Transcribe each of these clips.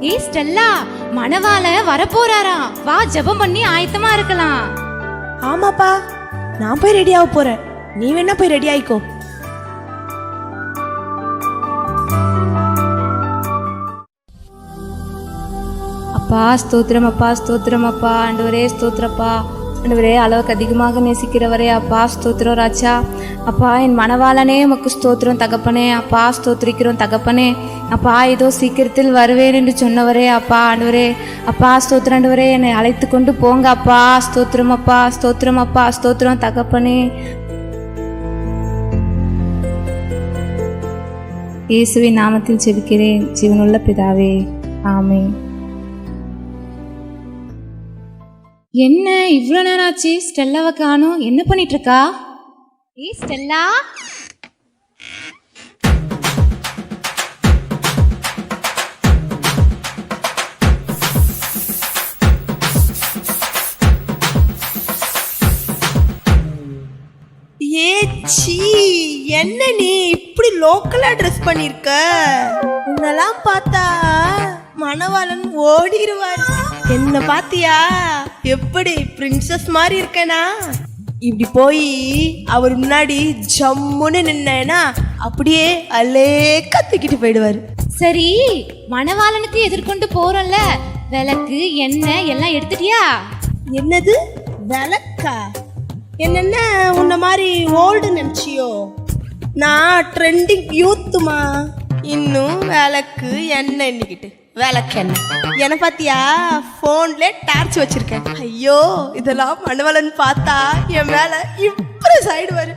ஏய் ஸ்டெல்லா, மணவாள வரப்போறாராம். வா ஜெபம் பண்ணி ஆயத்தமா இருக்கலாம். ஆமாப்பா, நான் போய் ரெடி ஆக போறேன். நீ வேணா போய் ரெடி ஆயிக்கோ. அப்பா ஸ்தோத்திரம், அப்பா ஸ்தோத்திரம், அப்பா ஆண்டவரே ஸ்தோத்திரப்பா. ஆண்டவரே, அளவுக்கு அதிகமாக நேசிக்கிறவரே அப்பா ஸ்தோத்திரம் ராஜா. அப்பா என் மணவாளனே உமக்கு ஸ்தோத்திரம் தகப்பனே. அப்பா ஸ்தோத்திரிக்கிறோம் தகப்பனே. அப்பா இதோ சீக்கிரத்தில் வருவேன் என்று சொன்னவரே அப்பா ஆண்டவரே. அப்பா ஸ்தோத்திரம் ஆண்டவரே, என்னை அழைத்து கொண்டு போங்க அப்பா. ஸ்தோத்திரம் அப்பா, ஸ்தோத்திரம் அப்பா, ஸ்தோத்திரம் தகப்பனே. இயேசுவின் நாமத்தில் ஜெபிக்கிறேன் ஜீவனுள்ள பிதாவே, ஆமென். என்ன இவ்வளோ நேரம் ஆச்சு? ஸ்டெல்லாவை காணோம். என்ன பண்ணிட்டு இருக்கா? ஏய் ஸ்டெல்லா, ஏச்சி, என்ன நீ இப்படி லோக்கலா ட்ரெஸ் பண்ணிருக்க? உன்னெல்லாம் பார்த்தா மணவாளன் ஓடிடுவார். என்ன பாத்தியா எப்படி பிரின்சஸ் மாதிரி இருக்கேனா? இப்படி போய் அவர் முன்னாடி ஜம்முன்னு நின்னேனா அப்படியே அலேக்கா தூக்கிட்டு போயிடுவாரு. சரி, மணவாளனுக்கு எதிர்கொண்டு போறோம்ல, விளக்கு எண்ணெய் எல்லாம் எடுத்துட்டியா? என்னது விளக்கா? என்னென்ன உன்ன மாதிரி ஓல்டு நினைச்சியோ? நான் ட்ரெண்டிங் யூத்துமா. இன்னும் விளக்கு எண்ணெய் எண்ணிக்கிட்டு விளக்கு எண்ணெய் என்ன பாத்தியா? போன்ல டார்ச் வச்சிருக்கேன். ஐயோ, இதெல்லாம் மணவாளன் பார்த்தா என் மேல இம்ப்ரெஸ் ஆயிடுவாரு.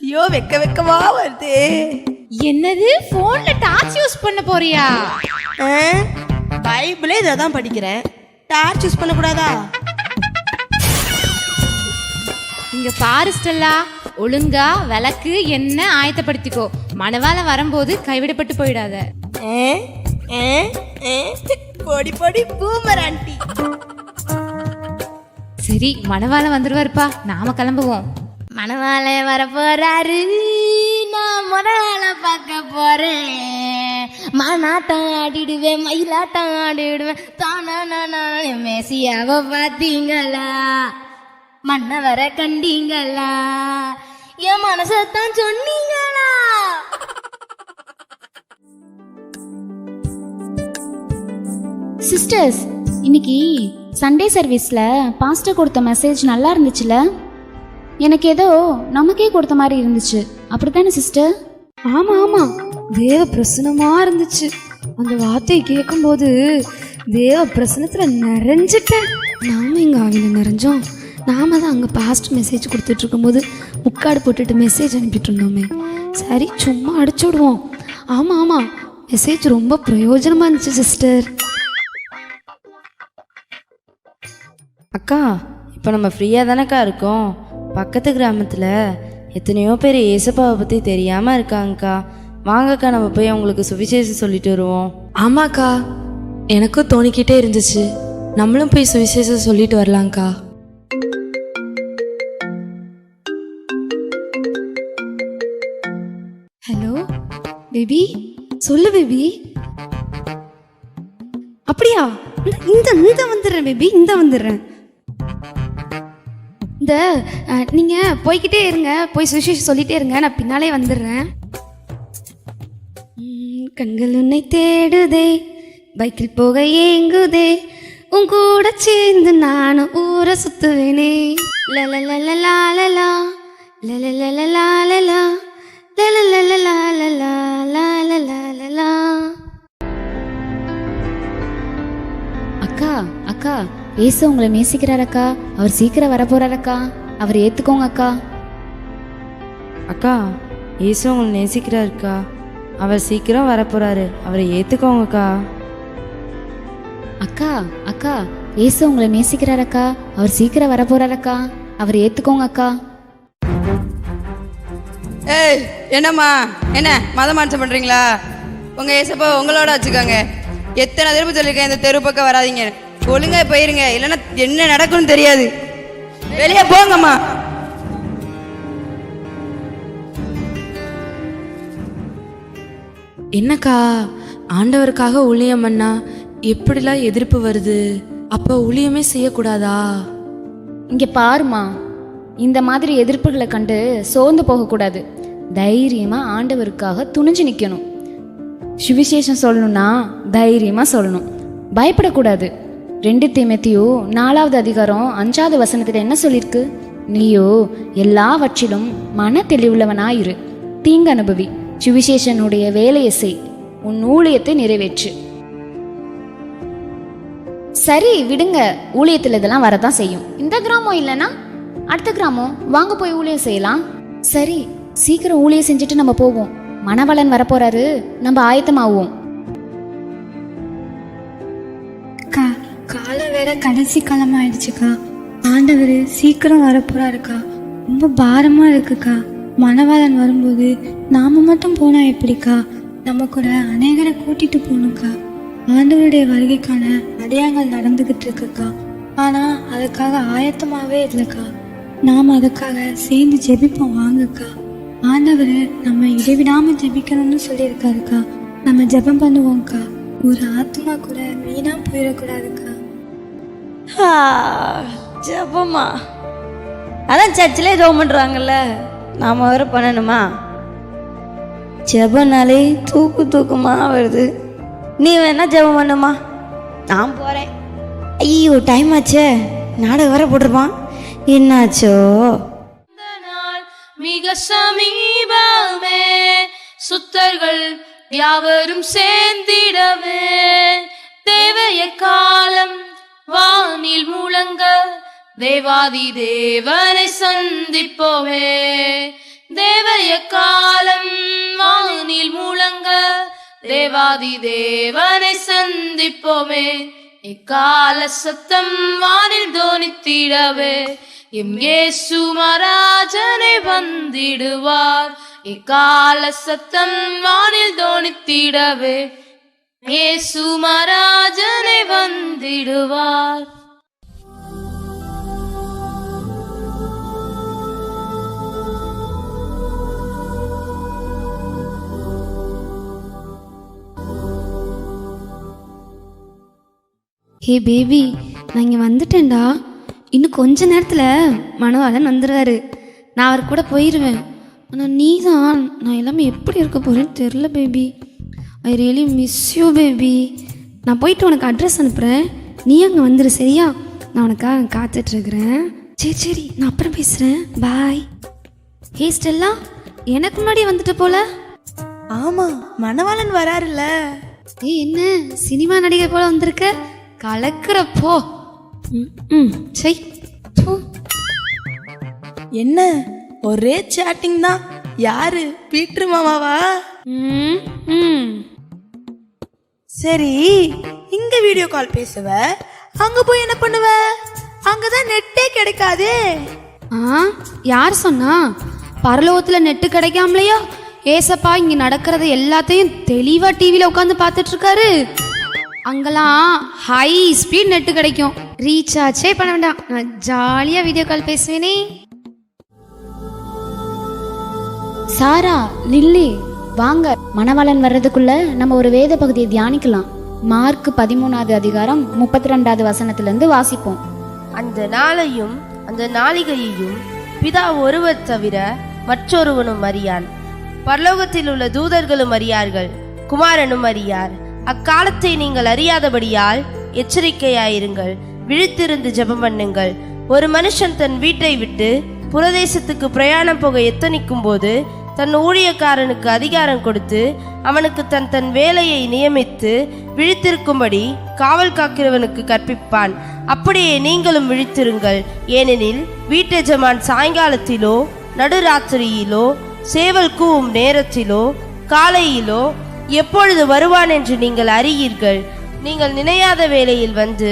ஐயோ, வெக்க வெக்கமா வருதே. என்னது, போன்ல டார்ச் யூஸ் பண்ண போறியா? பைபிளே இதை தான் படிக்கிறேன். டார்ச் யூஸ் பண்ண கூடாதா? இங்க பாரு ஸ்டெல்லா, ஒழுங்கா விளக்கு என்ன ஆயத்தப்படுத்திக்கோ. மணவாள வரும்போது கைவிடப்பட்டு போயிடாத. பொடி பொடி பூமர் ஆண்டி. சரி, மணவாள வந்துருவாருப்பா, நாம கிளம்புவோம். மணவாள வர போறாரு, நான் மணவாள பார்க்க போறேன். மானாட்டம் ஆடிடுவேன், மயிலாட்டம் ஆடிடுவேன். தானா மேசியாவ பாத்தீங்களா? மன்னவர கண்டீங்களா? என் மனசத்தான் சொன்னீங்களா? சிஸ்டர்ஸ், இன்னைக்கு சண்டே சர்வீஸில் பாஸ்டர் கொடுத்த மெசேஜ் நல்லா இருந்துச்சுல? எனக்கு ஏதோ நமக்கே கொடுத்த மாதிரி இருந்துச்சு. அப்படித்தானே சிஸ்டர்? ஆமா ஆமா, தேவ பிரசனமா இருந்துச்சு. அந்த வார்த்தையை கேட்கும்போது தேவ பிரசனத்துல நிறைஞ்சிட்டேன். நாம இங்க ஆவில நிறைஞ்சோம். நாம தான் அங்கே பாஸ்ட் மெசேஜ் கொடுத்துட்டு இருக்கும்போது முக்காடு போட்டுட்டு மெசேஜ் அனுப்பிட்டு இருந்தோமே. சரி, சும்மா அடிச்சு விடுவோம். ஆமாம் ஆமாம், மெசேஜ் ரொம்ப பிரயோஜனமாக இருந்துச்சு சிஸ்டர். அக்கா, இப்போ நம்ம ஃப்ரீயாக தானேக்கா இருக்கோம். பக்கத்து கிராமத்தில் எத்தனையோ பேர் ஏசப்பாவை பற்றி தெரியாமல் இருக்காங்கக்கா. வாங்கக்கா, நம்ம போய் அவங்களுக்கு சுவிசேஷம் சொல்லிட்டு வருவோம். ஆமாக்கா, எனக்கும் தோணிக்கிட்டே இருந்துச்சு. நம்மளும் போய் சுவிசேஷம் சொல்லிட்டு வரலாங்க்கா. ஹலோ பேபி, சொல்லு பேபி. அப்படியா? இந்த வந்துடுறேன் பேபி, இந்த வந்துடுறேன். இந்த நீங்கள் போய்கிட்டே இருங்க, போய் சுவிசேஷம் சொல்லிட்டே இருங்க, நான் பின்னாலே வந்துடுறேன். கண்கள் உன்னை தேடுதே, பைக்கில் போக ஏங்குதே, உன் கூட சேர்ந்து நானும் ஊரை சுத்துவேனே. லலலலலாலலா லலலலலாலலா லலலலலாலலா. அக்கா அக்கா, ஏசு உங்களை நேசிக்கிறார் அக்கா. அவர் சீக்கிரம் வரப்போறார் அக்கா. அவர் ஏற்றுக்கோங்க அக்கா. அக்கா, இயேசு உங்களை நேசிக்கிறாருக்கா. அவர் சீக்கிரம் வரப்போறாரு, அவரை ஏற்றுக்கோங்கக்கா. அக்கா அக்கா, ஏசு உங்களை நேசிக்கிறார் அக்கா. அவர் சீக்கிரம் வரப்போறார் அக்கா. அவர் ஏற்றுக்கோங்க அக்கா. ஏய், என்னம்மா, என்ன மத மாற்றம் பண்ணுறீங்களா? உங்கள் ஏசப்பா உங்களோட வச்சுக்கோங்க. எத்தனை திரும்ப சொல்லியிருக்கேன், இந்த தெரு பக்கம் வராதிங்க. ஒழுங்கா போயிருங்க, இல்லைன்னா என்ன நடக்கும்னு தெரியாது. வெளியே போங்கம்மா. என்னக்கா, ஆண்டவருக்காக ஊழியம் பண்ணா எப்படிலாம் எதிர்ப்பு வருது? அப்போ ஊழியமே செய்யக்கூடாதா? இங்கே பாருமா, இந்த மாதிரி எதிர்ப்புகளை கண்டு சோர்ந்து போகக்கூடாது. தைரியமாக ஆண்டவருக்காக துணிஞ்சு நிற்கணும். சுவிசேஷம் சொல்லணும்னா தைரியமாக சொல்லணும், பயப்படக்கூடாது. 2 தீமோத்தேயு 4வது அதிகாரம் 5வது வசனத்தில் என்ன சொல்லியிருக்கு? நீயோ எல்லாவற்றிலும் மன தெளிவுள்ளவனாயிரு, தீங்கு அனுபவி, சுவிசேஷனுடைய வேலையை செய், உன் ஊழியத்தை நிறைவேற்று. சரி விடுங்க, ஊழியத்தில் இதெல்லாம் வரதான் செய்யும். இந்த கிராமம் இல்லைன்னா அடுத்த கிராமம், வாங்க போய் ஊழியம் செய்யலாம். சரி, சீக்கிரம் ஊழியம் செஞ்சுட்டு நம்ம போவோம். மணவாளன் வரப்போறாரு, நம்ம ஆயத்தமாவோம். அக்கா, காலம் வேற கடைசி காலம் ஆயிடுச்சுக்கா. ஆண்டவர் சீக்கிரம் வரப்போறாருக்கா. ரொம்ப பாரமா இருக்குக்கா. மணவாளன் வரும்போது நாம மட்டும் போனா எப்படிக்கா? நம்ம கூட அநேகரை கூட்டிட்டு போகணுக்கா. ஆண்டவருடைய வருகைக்கான அடையாளங்கள் நடந்துகிட்டு இருக்குக்கா. ஆனா அதுக்காக ஆயத்தமாவே இல்லைக்கா. நாம் அதுக்காக சேர்ந்து ஜெபிப்போம் வாங்கக்கா. ஆண்டவர் நம்ம இடைவிடாம ஜெபிக்கணும்னு சொல்லியிருக்காருக்கா. நம்ம ஜெபம் பண்ணுவோம்க்கா. ஒரு ஆத்மா கூட வீணா போயிடக்கூடாதுக்கா. ஜபமா? அதான் சர்ச்சிலே ஜெபம் பண்ணுறாங்கல்ல, நாம் வேற பண்ணணுமா? ஜெபனாலே தூக்கமா வருது. நீ வேணா ஜெபம் பண்ணுமா? நான் போகிறேன். ஐயோ டைம் ஆச்சே, நாடகம் வர போட்டிருப்பான். என்னாச்சோ? மிக சமீபமே சுத்தர்கள் யாவரும் சேர்ந்திடவே, தேவைய காலம் வானில் முழங்க, தேவாதி தேவனை சந்திப்போமே. தேவைய காலம் வானில் முழங்க, தேவாதி தேவனை சந்திப்போமே. இக்கால சத்தம் வானில் தோனித்திடவே, எம் இயேசு மகாராஜனை வந்திடுவார். இக்கால சத்தம் வானில் தோனித்திடவே, இயேசு மகாராஜனை வந்திடுவார். ஹே பேபி, நான் இங்கே வந்துட்டேன்டா. இன்னும் கொஞ்ச நேரத்தில் மணவாளன் வந்துடுவாரு. நான் அவர் கூட போயிடுவேன். ஆனால் நீ தான், நான் எல்லாமே எப்படி இருக்க போகிறேன்னு தெரில baby. I really miss you baby. நான் போயிட்டு உனக்கு அட்ரஸ் அனுப்புகிறேன், நீ அங்கே வந்துடு சரியா? நான் உனக்காக காத்துட்ருக்குறேன். சரி, நான் அப்புறம் பேசுகிறேன். பாய். ஹே ஸ்டெல்லா, எனக்கு முன்னாடியே வந்துட்ட போல. ஆமாம், மணவாளன் வராருல்ல. என்ன சினிமா நடிகை போல வந்திருக்க? கலக்கிறப்போ. சரி. என்ன ஒரே சேட்டிங் தான். யாரு, பீட்ரு மாமாவா? சரி, இங்க வீடியோ கால் பேசுவ, அங்க போய் என்ன பண்ணுவ? அங்கதான் நெட்டே கிடைக்காதே. யார் சொன்னா? பரலோகத்துல நெட்டு கிடைக்காமலையா? ஏசப்பா இங்க நடக்கிறது எல்லாத்தையும் தெளிவா டிவியில உட்காந்து பார்த்துட்டு இருக்காரு. அங்கெல்லாம் ஹை ஸ்பீட் நெட்டு கிடைக்கும். ரீசார்ஜே பண்ண வேண்டாம், நான் ஜாலியா வீடியோ கால் பேசுவேனே. சாரா, லில்லி, வாங்க. மணவாளன் வர்றதுக்குள்ள நம்ம ஒரு வேத பகுதியை தியானிக்கலாம். மார்க் 13வது அதிகாரம் 32வது வசனத்திலிருந்து வாசிப்போம். அந்த நாளையும் அந்த நாளிகையையும் பிதா ஒருவர் தவிர மற்றொருவனும் அறியான். பரலோகத்தில் உள்ள தூதர்களும் அறியார்கள், குமாரனும் அறியார். அக்காலத்தை நீங்கள் அறியாதபடியால் எச்சரிக்கையாயிருங்கள், விழித்திருந்து ஜெபம் பண்ணுங்கள். ஒரு மனுஷன் தன் வீட்டை விட்டு புரதேசத்துக்கு பிரயாணம் போக எத்தனிக்கும் போது தன் ஊழியக்காரனுக்கு அதிகாரம் கொடுத்து அவனுக்கு தன் வேலையை நியமித்து விழித்திருக்கும்படி காவல் காக்கிறவனுக்கு கற்பிப்பான். அப்படியே நீங்களும் விழித்திருங்கள். ஏனெனில் வீட்டெஜமான் சாயங்காலத்திலோ நடுராத்திரியிலோ சேவல் கூவும் நேரத்திலோ காலையிலோ எப்பொழுது வருவான் என்று நீங்கள் அறியீர்கள். நீங்கள் நினையாத வேளையில் வந்து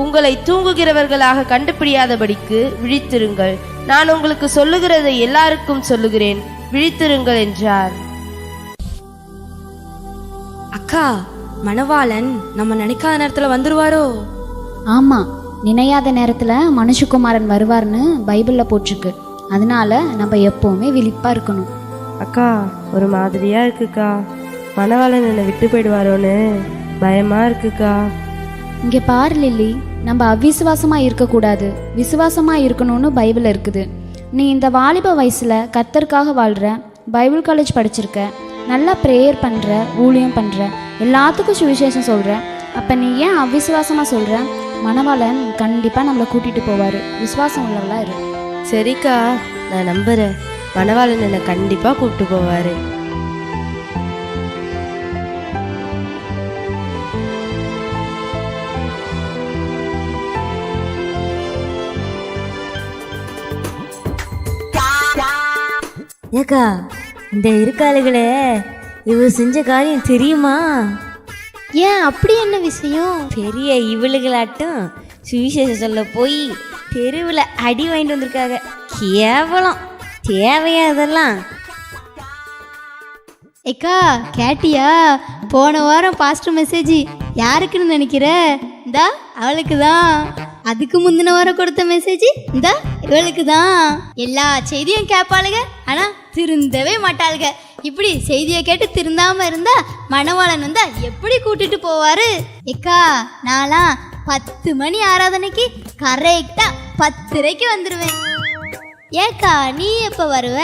உங்களை தூங்குகிறவர்களாக கண்டுபிடியாதபடிக்கு விழித்திருங்கள். நான் உங்களுக்கு சொல்லுகிறதை எல்லாருக்கும் சொல்லுகிறேன், விழித்திருங்கள் என்றார். அக்கா, மணவாளன் நம்ம நினைக்காத நேரத்துல வந்துருவாரோ? ஆமா, நினையாத நேரத்துல மனுஷகுமாரன் வருவார்னு பைபிள்ல போட்டிருக்கு. அதனால நம்ம எப்பவுமே விழிப்பா இருக்கணும். அக்கா, ஒரு மாதிரியா இருக்குக்கா. மணவாளன் என்னை விட்டு போயிடுவாரோன்னு பயமா இருக்குக்கா. இங்கே பாரு லில்லி, நம்ம அவிசுவாசமாக இருக்கக்கூடாது, விசுவாசமாக இருக்கணும்னு பைபிள் இருக்குது. நீ இந்த வாலிப வயசில் கர்த்தருக்காக வாழ்கிற, பைபிள் காலேஜ் படிச்சிருக்க, நல்லா ப்ரேயர் பண்ணுற, ஊழியம் பண்ணுற, எல்லாத்துக்கும் சுவிசேஷம் சொல்கிற. அப்போ நீ ஏன் அவிசுவாசமாக சொல்கிற? மணவாளன் கண்டிப்பாக நம்மளை கூட்டிகிட்டு போவார். விசுவாசம் உள்ளவளா இரு. சரிக்கா, நான் நம்புகிறேன். மணவாளன் என்னை கண்டிப்பாக கூப்பிட்டு போவார். ஏக்கா, இந்த இருக்காளுகளே இவ செஞ்ச காரியம் தெரியுமா? ஏன் அப்படி என்ன விஷயம்? பெரிய இவளுகளாட்டும் சுவிசேஷம் சொல்ல போய் தெருவில் அடி வாங்கிட்டு வந்திருக்காங்க. கேவலம். தேவையா இதெல்லாம்? ஏக்கா கேட்டியா? போன வாரம் பாஸ்டர் மெசேஜ் யாருக்குன்னு நினைக்கிற? இந்தா அவளுக்கு தான். அதுக்கு முந்தின வாரம் கொடுத்த மெசேஜ் இந்தா இவளுக்கு தான். எல்லா செய்தியும் கேட்பாளுங்க, ஆனா திருந்தவே மாட்டாளுங்க. இப்படி செய்தியை கேட்டு திருந்தாம இருந்தா மணவாளன் வந்தா எப்படி கூட்டிட்டு போவாரு? ஏக்கா, நான்லாம் 10 மணி ஆராதனைக்கு கரெக்டா 10:30 வந்துருவேன். ஏக்கா, நீ எப்ப வருவ?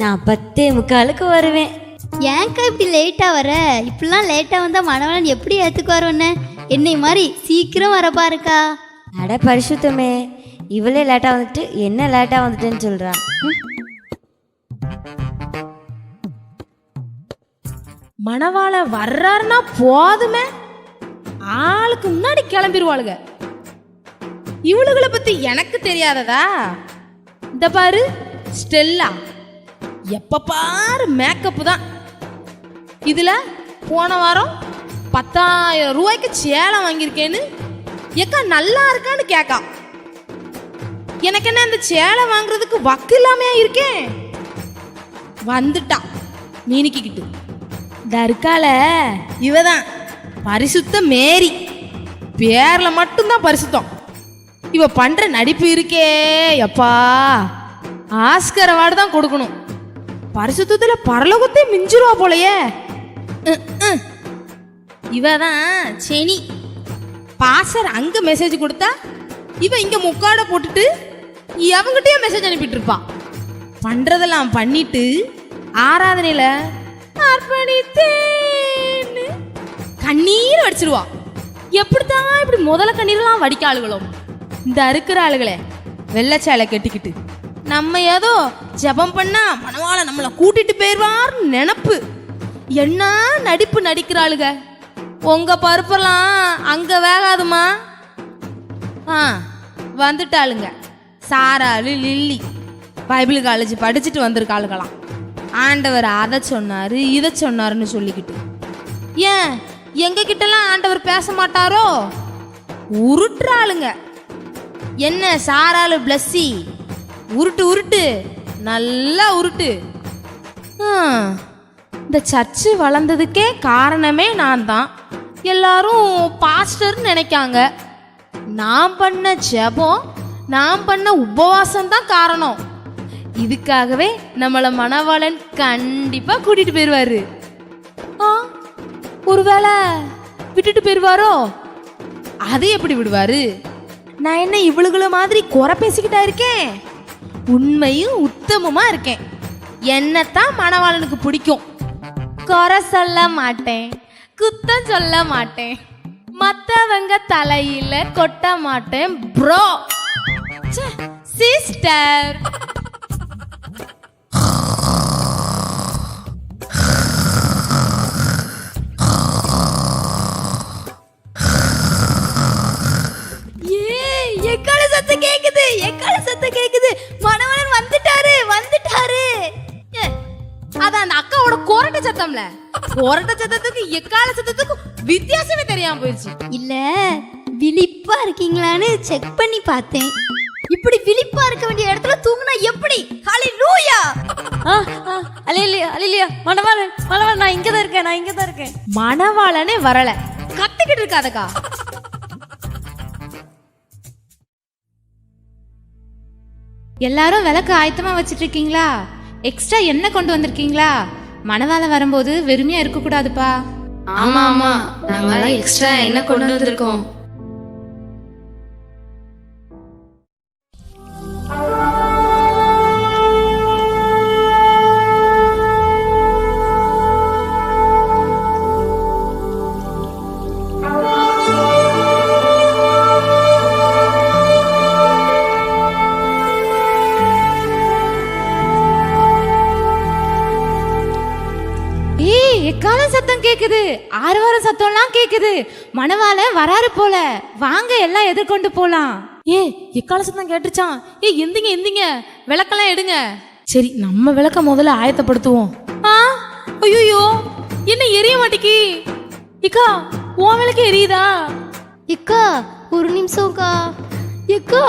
நான் 10:45 வருவேன். ஏன்க்கா இப்படி லேட்டா வர? இப்படிலாம் லேட்டா வந்தா மணவாளன் எப்படி ஏத்துக்குவார் உன்ன? என்னை மாதிரி சீக்கிரம் வர பாருக்கா. அட பரிசுத்தமே, இவளே லேட்டாக வந்துட்டு என்ன லேட்டாக வந்துட்டேன்னு சொல்கிறா. மணவாள வர்றாருன்னா போதுமே, ஆளுக்கு முன்னாடி கிளம்பிடுவாளுங்க. இவளுகளை பத்தி எனக்கு தெரியாததா? இந்த பாரு ஸ்டெல்லா, எப்ப பாரு மேக்கப் தான். இதுல போன வாரம் 10,000 ரூபாய்க்கு சேலை வாங்கியிருக்கேன்னு ஏக்கா நல்லா இருக்கான்னு கேக்கா. எனக்கு என்ன இந்த சேலை வாங்குறதுக்கு வக்கு இல்லாமையா இருக்கேன்? வந்துட்டான் மீனிக்கிட்டு. இந்த இருக்கால இவதான் பரிசுத்த மேரி. பேர்ல மட்டும்தான் பரிசுத்தம். இவ பண்ற நடிப்பு இருக்கே எப்பா, ஆஸ்கர் அவார்டு தான் கொடுக்கணும். பரிசுத்தத்துல பரலோகத்தை மிஞ்சிருவா போலயே. இவதான் செனி. பாசர் அங்க மெசேஜ் கொடுத்தா இவ இங்க முக்காட போட்டுட்டு அவங்கிட்டயே மெசேஜ் அனுப்பிட்டு இருப்பான். பண்றதெல்லாம் பண்ணிட்டு ஆராதனையில அர்ப்பணித்தேன்னு கண்ணீர் வடிச்சிருவா. எப்படித்தான் இப்படி முதல்ல கண்ணீர்லாம் வடிக்க ஆளுகளும் இந்த இருக்கிற ஆளுகளே வெள்ளச்சாலை கட்டிக்கிட்டு நம்ம ஏதோ ஜெபம் பண்ணா மணவாள நம்மளை கூட்டிட்டு போயிடுவார்னு நினப்பு. என்ன நடிப்பு நடிக்கிறாளுங்க. உங்க பருப்பெல்லாம் அங்க வேகாதுமா. வந்துட்டாளுங்க சாராளு லில்லி. பைபிள் காலேஜ் படிச்சுட்டு வந்திருக்காளுகளாம். ஆண்டவர் அதை சொன்னாரு இதை சொன்னாருன்னு சொல்லிக்கிட்டு. ஏன் எங்க கிட்டலாம் ஆண்டவர் பேச மாட்டாரோ? உருட்டுறாளுங்க. என்ன சாராளு பிளஸ்ஸி, உருட்டு உருட்டு, நல்லா உருட்டு. இந்த சர்ச்சு வளர்ந்ததுக்கே காரணமே நான் தான். எல்லாரும் பாஸ்டர்னு நினைக்காங்க. நான் பண்ண ஜெபம், நான் பண்ண உபவாசம் தான் காரணம். இதுக்காகவே நம்மளை மணவாளன் கண்டிப்பா கூட்டிட்டு போயிருவாரு. ஒருவேளை விட்டுட்டு போயிருவாரோ? அது எப்படி விடுவாரு? நான் என்ன இவளுகள மாதிரி குறை பேசிக்கிட்டா இருக்கேன்? உண்மையும் உத்தமமா இருக்கேன். என்னத்தான் மணவாளனுக்கு பிடிக்கும். குறை சொல்ல மாட்டேன், குத்தம் சொல்ல மாட்டேன், மத்தவங்க தலையில கொட்ட மாட்டேன் ப்ரோ. சிஸ்டர், எக்கால சத்தம் கேக்குது, எக்கால சத்தம் கேக்குது. மணவாளன் வந்துட்டாரு, வந்துட்டாரு. அதான் அந்த அக்காவோட கொரட்ட சத்தம்ல. கொரட்ட சத்தத்துக்கு எக்கால சத்தத்துக்கும் வித்தியாசமே தெரியாம போயிடுச்சு. இல்ல விழிப்பா இருக்கீங்களான்னு செக் பண்ணி பார்த்தேன். இப்படி விழிப்பா இருக்க வேண்டிய இடத்துல தூங்குனா எப்படி? ஹalleluya. அலையிலியா அலையிலியா, மணவாளன் மணவாளன், நான் இங்கதான் இருக்கேன், நான் இங்கதான் இருக்கேன். மணவாளனே வரல, கத்திக்கிட்டு இருக்காதக்கா. எல்லாரும் விளக்கு ஆயத்தமா வச்சிட்டு இருக்கீங்களா? எக்ஸ்ட்ரா எண்ணெய் கொண்டு வந்திருக்கீங்களா? மணவாள வரும்போது வெறுமையா இருக்கக்கூடாதுப்பா. ஆமா ஆமா, நாங்கெல்லாம் எக்ஸ்ட்ரா என்ன கொண்டு வந்திருக்கோம். எக்கால சத்தம் கேக்குது, ஆரவார சத்தம்லாம் கேக்குது. மணவாள வராரு போல, வாங்க எல்லாம் எதிர்கொண்டு போலாம். எக்கால சத்தம் கேட்டுச்சான். எந்திங்க எந்திங்க, விளக்கெல்லாம் எடுங்க. சரி, நம்ம விளக்க முதல்ல ஆயத்தப்படுத்துவோம். ஐயோ, என்ன எரிய மாட்டேக்கி? இக்கா, உன் விளக்கு எரியுதா? இக்கா ஒரு நிமிஷம்க்கா. இக்கா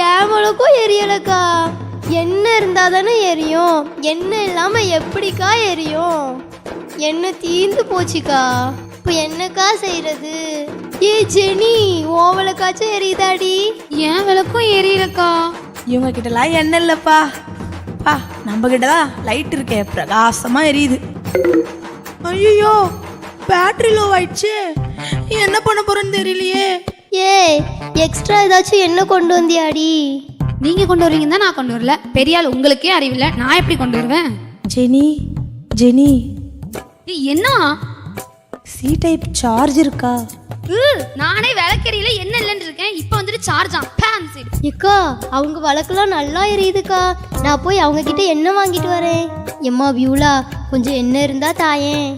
என் விளக்கும் எரியலக்கா. என்ன இருந்தா தானே எரியும், என்ன இல்லாம எப்படிக்கா எரியும்? என்ன தீர்ந்து போச்சுக்கா. இப்போ என்னக்கா செய்யறது? ஜெனி, ஓ விளக்காச்சும் எரியுதாடி? என் விளக்கும் எரியலக்கா. இவங்க கிட்டலாம் என்ன இல்லப்பா. பா, நம்ம கிட்டதான் லைட் இருக்கே, பிரகாசமா எரியுது. ஐயோ, பேட்டரி லோ ஆயிடுச்சு. என்ன பண்ண போறேன்னு தெரியலையே. எக்ஸ்ட்ரா ஏதாச்சும் என்ன கொண்டு வந்தியாடி? நீங்க கொண்டு வருவீங்கன்னா நான் கொண்டு வரல. பெரியாள் உங்களுக்கே அறிவில்லை, நான் எப்படி கொண்டு வருவேன்? ஜெனி என்ன சி டைப் சார்ஜ் இருக்கா? நானே விளக்கெரியல என்ன இல்லைன்னு இருக்கேன். இப்போ வந்துட்டு சார்ஜ் இக்கா அவங்க வழக்கெல்லாம் நல்லா எரியுதுக்கா. நான் போய் அவங்க கிட்ட எண்ணெய் வாங்கிட்டு வரேன். எம்மா வியூலா, கொஞ்சம் எண்ணெய் இருந்தா தாயேன்.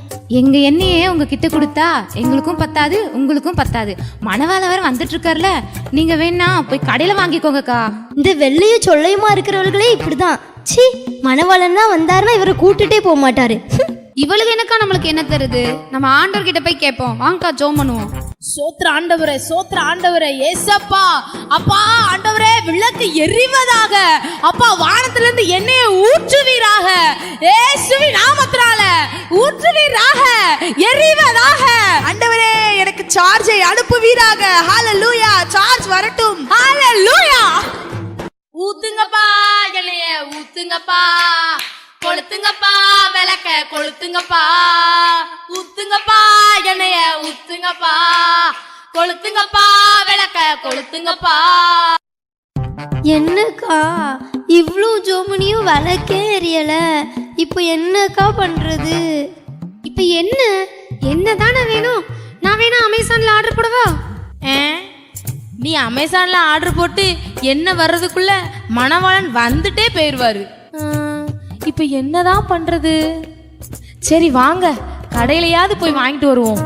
எங்க எண்ணெயே உங்ககிட்ட கொடுத்தா எங்களுக்கும் பத்தாது, உங்களுக்கும் பத்தாது. மணவாளவர் வந்துட்டு இருக்காருல, நீங்க வேணா போய் கடையில வாங்கிக்கோங்கக்கா. இந்த வெள்ளையும் சொல்லையுமா இருக்கிறவர்களே இப்படிதான். சி, மணவாளன் தான் வந்தாருன்னா இவரை கூட்டுட்டே போக மாட்டாரு. இவளுக்கு என்னக்கா நம்மளுக்கு என்ன தருது? நம்ம ஆண்டவர் கிட்ட போய் கேட்போம். வாங்கக்கா, ஜோம் பண்ணுவோம். சோத்ர ஆண்டவரே, சோத்ர ஆண்டவரே, ஏசப்பா. அப்பா ஆண்டவரே, விளக்கு எரிவதாக. அப்பா வானத்திலிருந்து எண்ணெயை ஊற்றுவீராக. இயேசுவின் நாமத்தினால ஊற்றுவீராக, எரிவதாக. ஆண்டவரே, எனக்கு சார்ஜை அனுப்புவீராக. ஹalleluya, சார்ஜ் வரட்டும். ஹalleluya. ஊத்துங்கப்பா எண்ணெய ஊத்துங்கப்பா, கொளுத்துங்கப்பா விளக்க கொளுத்துங்கப்பா. ஊத்துங்கப்பா எண்ணெய ஊத்துங்கப்பா, கொளுத்துங்கப்பா விளக்க கொளுத்துங்கப்பா. என்னக்கா இவ்வளோ ஜோமனியும் விளக்கே எரியல. இப்போ என்னக்கா பண்றது? இப்போ என்ன தானே வேணும்? நான் வேணா அமேசான்ல ஆர்டர் போடவா? நீ அமேசான்ல ஆர்டர் போட்டு என்ன வர்றதுக்குள்ள மணவாளன் வந்துட்டே போயிடுவாரு. இப்ப என்னதான் பண்றது? சரி வாங்க, கடையிலையாவது போய் வாங்கிட்டு வருவோம்.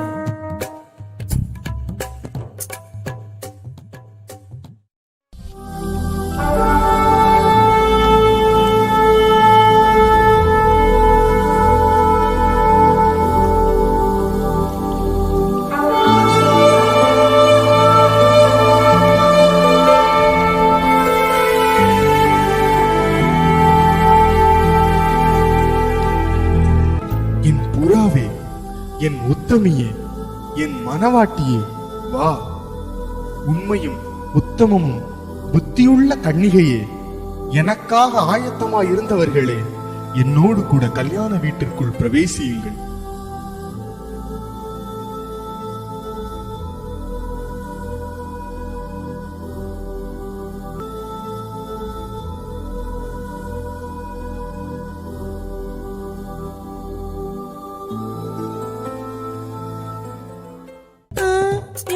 என் உத்தமியே, என் மனவாட்டியே, வா. உண்மையும் உத்தமமும் புத்தியுள்ள கன்னிகையே, எனக்காக ஆயத்தமாய் இருந்தவர்களே, என்னோடு கூட கல்யாண வீட்டிற்குள் பிரவேசியுங்கள்.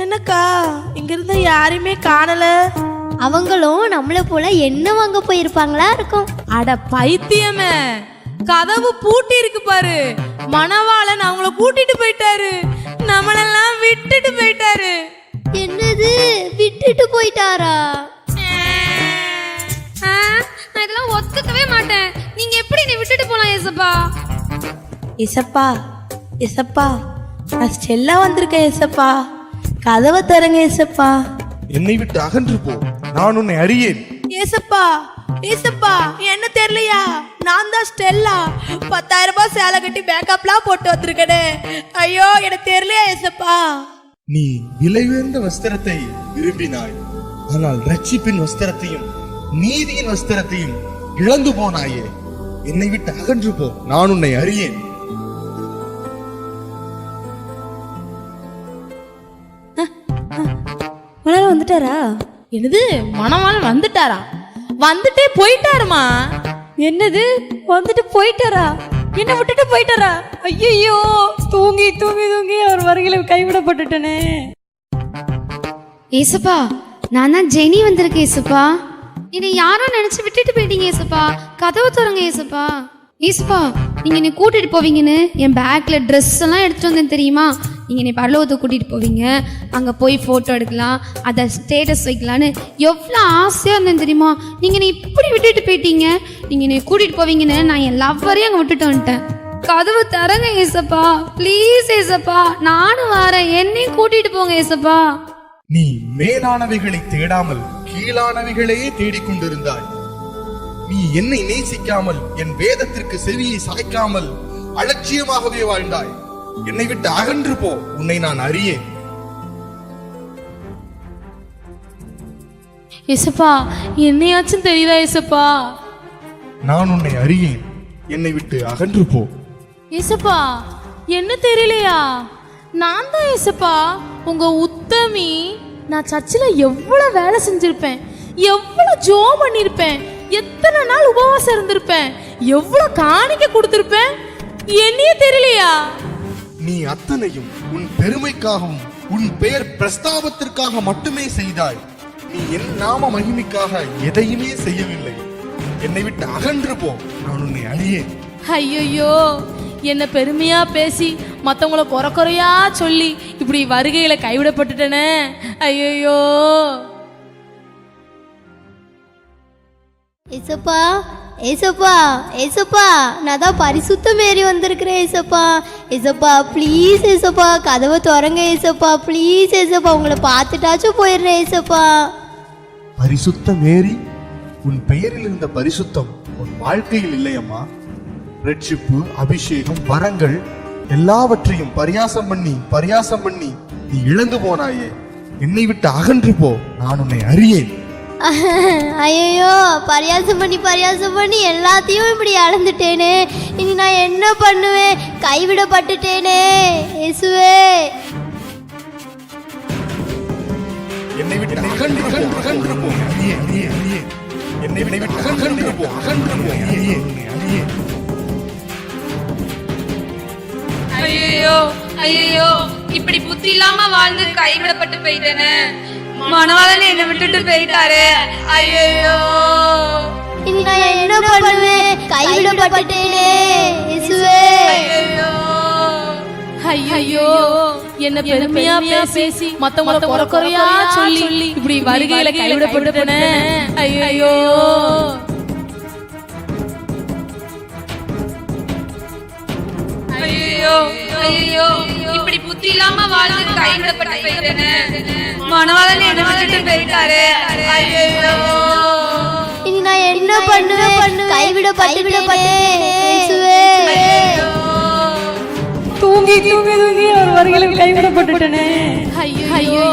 என்னக்கா, இங்க இருந்த யாரையுமே காணல. அவங்களும் நம்மள போல என்ன வாங்க போயிருப்பாங்களா இருக்கும். அட பைத்தியமே, கதவு பூட்டி இருக்கு பாரு. மணவாளன் அவங்கள கூட்டிட்டு போயிட்டாரு, நம்மளெல்லாம் விட்டுட்டு போயிட்டாரு. என்னது, விட்டுட்டு போயிட்டாரா? நான் இதெல்லாம் ஒத்துக்கவே மாட்டேன். நீங்க எப்படி என்னை விட்டுட்டு போலாம் ஏசப்பா? ஏசப்பா, ஏசப்பா, நான் ஸ்டெல்லா வந்திருக்கேன் ஏசப்பா. கதவை தரங்க ஏசப்பா. என்னை விட்டு அகன்று போ, நான் உன்னை அறியேன். ஏசப்பா, ஏசப்பா, என்ன தெரியலையா? நான் தான் ஸ்டெல்லா. 10,000 ரூபாய் சேலை கட்டி மேக்கப்லாம் போட்டு வந்திருக்கேனே. ஐயோ, எனக்கு தெரியலையா ஏசப்பா? நீ விலை உயர்ந்த வஸ்திரத்தை விரும்பினாய், ஆனால் ரட்சிப்பின் வஸ்திரத்தையும் நீதியின் வஸ்திரத்தையும் இழந்து போனாயே. என்னை விட்டு அகன்று போ, நான் உன்னை அறியேன். வந்துட்டாரா? என்னது மணவாளன் வந்துட்டாரா? வந்துட்டே போயிட்டாருமா. என்னது வந்துட்டு போயிட்டாரா? என்ன விட்டுட்டு போயிட்டாரா? ஐயோ, தூங்கி தூங்கி தூங்கி அவர் வருகையில கைவிடப்பட்டுட்டனே. ஏசப்பா, நான் தான் ஜெனி வந்திருக்கேன் ஏசப்பா. என்னை யாரோ நினைச்சு விட்டுட்டு போயிட்டீங்க ஏசப்பா. கதவு திறங்க ஏசப்பா. ஏசப்பா, நீங்க என்னை கூட்டிட்டு போவீங்கன்னு என் பேக்ல ட்ரெஸ் எல்லாம் எடுத்துட்டு வந்தேன் தெரியுமா? நீங்க என்னை பரலோகத்தை கூட்டிட்டு போவீங்க, அங்க போய் போட்டோ எடுக்கலாம், அதை ஸ்டேட்டஸ் வைக்கலான்னு எவ்வளோ ஆசையா இருந்தேன் தெரியுமா? நீங்க என்னை இப்படி விட்டுட்டு போயிட்டீங்க. நீங்க என்னை கூட்டிட்டு போவீங்கன்னு நான் என் லவ்வரையும் அங்கே விட்டுட்டு வந்துட்டேன். கதவு தரங்க ஏசப்பா, ப்ளீஸ் ஏசப்பா, நானும் வரேன், என்னையும் கூட்டிட்டு போங்க ஏசப்பா. நீ மேலானவைகளை தேடாமல் கீழானவைகளையே தேடிக்கொண்டிருந்தாய். நீ என்னை நேசிக்காமல் என் வேதத்திற்கு செவியை சாய்க்காமல் அலட்சியமாகவே வாழ்ந்தாய். என்னை விட்டு அகன்று போ, உன்னை நான் அறியேன். ஏசப்பா, என்னையாச்சும் தெரியுதா ஏசப்பா? நான் உன்னை அறியேன், என்னை விட்டு அகன்று போ. ஏசப்பா, என்ன தெரியலையா? நான் தான் ஏசப்பா உங்க உத்தமி. நான் சர்ச்சில் எவ்வளோ வேலை செஞ்சிருப்பேன், எவ்வளோ ஜோம் பண்ணியிருப்பேன், எத்தனை நாள் உபவாசம் இருந்திருப்பேன், எவ்வளோ காணிக்க கொடுத்திருப்பேன். என்னையே தெரியலையா? நீ அத்தனையும் உன் பெருமைக்காகவும் உன் பெயர் பிரஸ்தாபத்திற்காக மட்டுமே செய்தாய். நீ என் நாம மகிமைக்காக எதையுமே செய்யவில்லை. என்னை விட்டு அகன்று போ, நான் உன்னை அறியேன். ஐயோ, என்ன பெருமையா பேசி மற்றவங்கள குறையா சொல்லி இப்படி வருகையில கைவிடப்பட்டுட்டனே. ஐயோ. ஏசப்பா, ஏசப்பா, ஏசப்பா, நான் தான் பரிசுத்த மேரி வந்திருக்கிறேன் ஏசப்பா. ஏசப்பா ப்ளீஸ் ஏசப்பா, கதவை திறங்க ஏசப்பா, ப்ளீஸ் ஏசப்பா, உங்களை பார்த்துட்டாச்சும் போயிடுறேன் ஏசப்பா. பரிசுத்த மேரி, உன் பெயரில் இருந்த பரிசுத்தம் உன் வாழ்க்கையில் இல்லையம்மா. ரட்சிப்பு, அபிஷேகம், வரங்கள் எல்லாவற்றையும் பரியாசம் பண்ணி நீ இழந்து போனாயே. என்னை விட்டு அகன்று போ, நான் உன்னை அறியேன். ஐயோ, பரியாசம் பண்ணி எல்லாத்தையும் இப்படி இழந்துட்டேனே. இனி நான் என்ன பண்ணுவேன்? கைவிடப்பட்டுட்டேனே இயேசுவே. என்னை விட்டு அகன்று போ, என்னை விட்டு அகன்று போ, ஐயோ ஐயோ, இப்படி புத்தி இல்லாம வாழ்ந்து கைவிடப்பட்டு போயிட்டேனே. மணவாளன் என்னை விட்டுட்டு போயிட்டாரு. ஐயோ, இனி நான் என்ன பண்ணுவேன்? கைவிடப்பட்டுட்டேனே இயேசுவே. ஐயோ, என்ன பெருமையா பேசி மத்தவங்கள குறையா சொல்லி இப்படி வருகையில கைவிடப்பட்டுட்டனே. ஐயோ. ஐயோ ஐயோ, இப்படி புத்தி இல்லாம வாழ்ந்து கைவிடப்பட்டு போயிட்டேனே. மணவாளன் என்னை விட்டுட்டு போயிட்டாரு. ஐயோ, இனி நான் என்ன பண்ணுவேன்? கைவிடப்பட்டுட்டேனே இயேசுவே. தூங்கி தூங்கி தூங்கி அவர் வருகையில கைவிடப்பட்டுட்டனே. ஐயோ,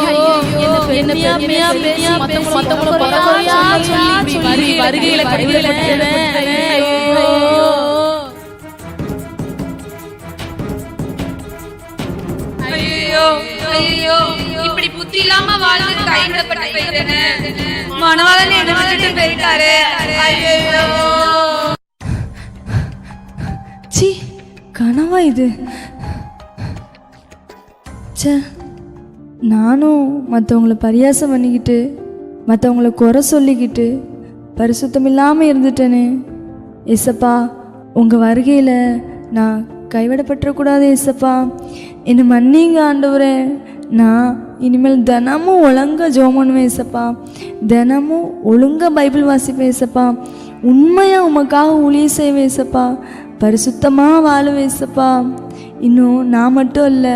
என்ன பெருமையா பேசி மத்தவங்கள குறையா சொல்லி இப்படி வருகையில கைவிடப்பட்டுட்டனே. ஐயோ. ஐயோ ஐயோ, இப்படி புத்தி இல்லாம வாழ்ந்து கைவிடப்பட்டு போயிட்டேனே. மணவாளன் என்னை விட்டுட்டு போயிட்டாரு. ஐயோ. சி, கனவா இது? சே, நானும் மற்றவங்கள பரியாசம் பண்ணிக்கிட்டு மற்றவங்கள குறை சொல்லிக்கிட்டு பரிசுத்தம் இல்லாமல் இருந்துட்டேனே. ஏசப்பா, உங்கள் வருகையில் நான் கைவிடப்பட்டுறக்கூடாது ஏசப்பா. என்னை மன்னிங்க ஆண்டவரே. நான் இனிமேல் தினமும் ஒழுங்காக ஜெபம் பண்ணுவேன் ஏசப்பா. தினமும் ஒழுங்காக பைபிள் வாசிப்பேன் ஏசப்பா. உண்மையாக உமக்காக ஊழியம் செய்வேன் ஏசப்பா. பரிசுத்தமாக வாழுவேன் ஏசப்பா. இன்னும் நான் மட்டும் இல்லை,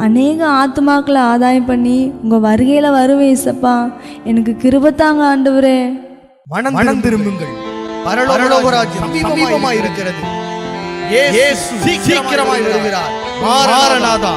அநேக ஆத்மாக்களை ஆதாயம் பண்ணி உங்கள் வருகையில் வருவேன் ஏசப்பா. எனக்கு கிருபைத்தாங்க ஆண்டவரே. மனம் திரும்புங்கள், பரலோக ராஜ்யம் சமீபமாய் இருக்கிறது. இயேசு சீக்கிரமாய் வருகிறார். மாரநாதா.